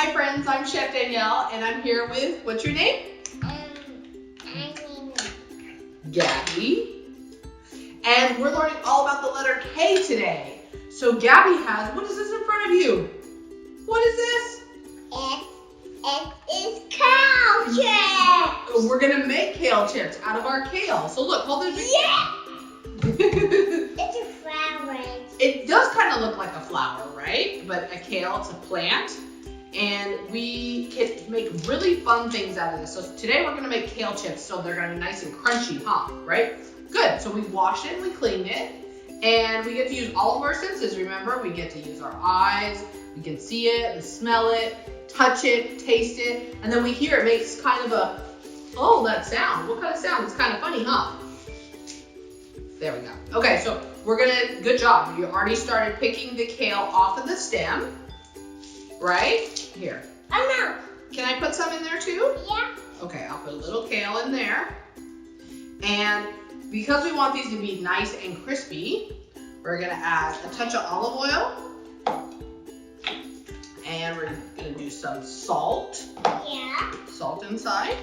Hi friends, I'm Chef Danielle and I'm here with, what's your name? Gabby. And we're learning all about the letter K today. So Gabby has, what is this in front of you? What is this? It is kale chips. We're gonna make kale chips out of our kale. So look, hold it. Yeah. It's a flower. It does kind of look like a flower, right? But a kale, it's a plant. And we can make really fun things out of this. So today we're gonna make kale chips, so they're gonna be nice and crunchy, huh? Right? Good, so we washed it, we cleaned it, and we get to use all of our senses, remember? We get to use our eyes, we can see it, we smell it, touch it, taste it, and then we hear it makes kind of a, oh, that sound. What kind of sound? It's kind of funny, huh? There we go. Okay, so we're gonna, good job. You already started picking the kale off of the stem, right? Here. Oh no. Can I put some in there too? Yeah. Okay, I'll put a little kale in there. And because we want these to be nice and crispy, we're gonna add a touch of olive oil. And we're gonna do some salt. Yeah. Salt inside.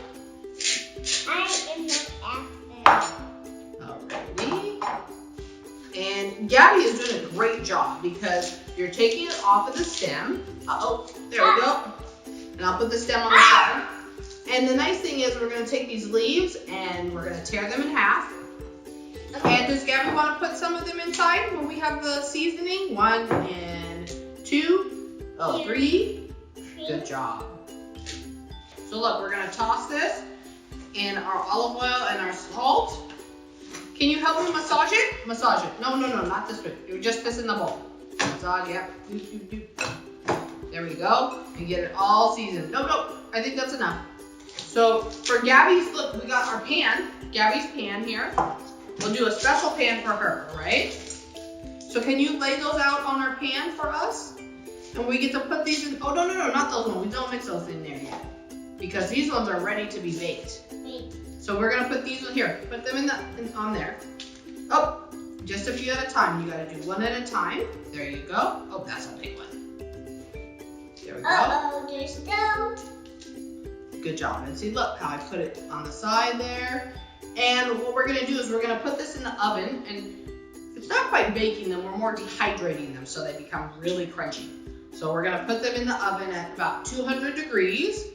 I am not after. Alrighty. And Gabby is doing a great job because you're taking it off of the stem. Uh-oh, there we go. And I'll put the stem on the side. And the nice thing is we're gonna take these leaves and we're gonna tear them in half. And does Gabby want to put some of them inside when we have the seasoning? 1 and 2. Oh, 3. Good job. So look, we're gonna toss this in our olive oil and our salt. Can you help me massage it? Massage it. No, not this way. You're just this in the bowl. Massage, yep. There we go. You get it all seasoned. No, I think that's enough. So for Gabby's, look, we got our pan, Gabby's pan here. We'll do a special pan for her, right? So can you lay those out on our pan for us? And we get to put these in, oh, no, not those ones. We don't mix those in there yet. Because these ones are ready to be baked. So we're gonna put these in here. Put them on there. Oh, just a few at a time. You gotta do one at a time. There you go. Oh, that's a big one. There we go. Uh-oh, there's stove. Good job. And see, look how I put it on the side there. And what we're gonna do is we're gonna put this in the oven, and it's not quite baking them, we're more dehydrating them so they become really crunchy. So we're gonna put them in the oven at about 200 degrees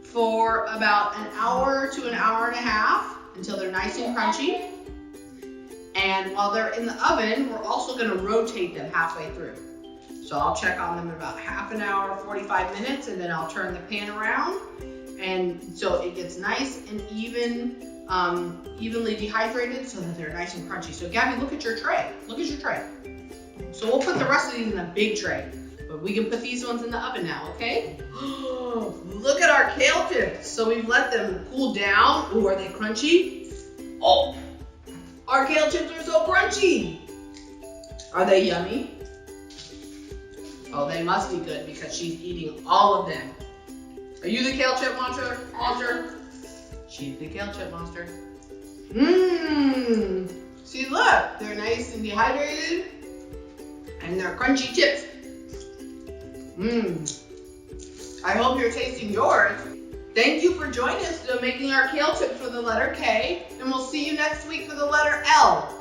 for about an hour to an hour and a half until they're nice and crunchy. And while they're in the oven, we're also gonna rotate them halfway through. So I'll check on them in about half an hour, 45 minutes, and then I'll turn the pan around. And so it gets nice and evenly dehydrated so that they're nice and crunchy. So Gabby, look at your tray. Look at your tray. So we'll put the rest of these in a big tray, but we can put these ones in the oven now, okay? Look at our kale chips. So we've let them cool down. Ooh, are they crunchy? Oh, our kale chips are so crunchy. Are they yummy? Oh, they must be good because she's eating all of them. Are you the kale chip monster? She's the kale chip monster. Mmm. See, look, they're nice and dehydrated, and they're crunchy chips. Mmm. I hope you're tasting yours. Thank you for joining us in making our kale chips for the letter K, and we'll see you next week for the letter L.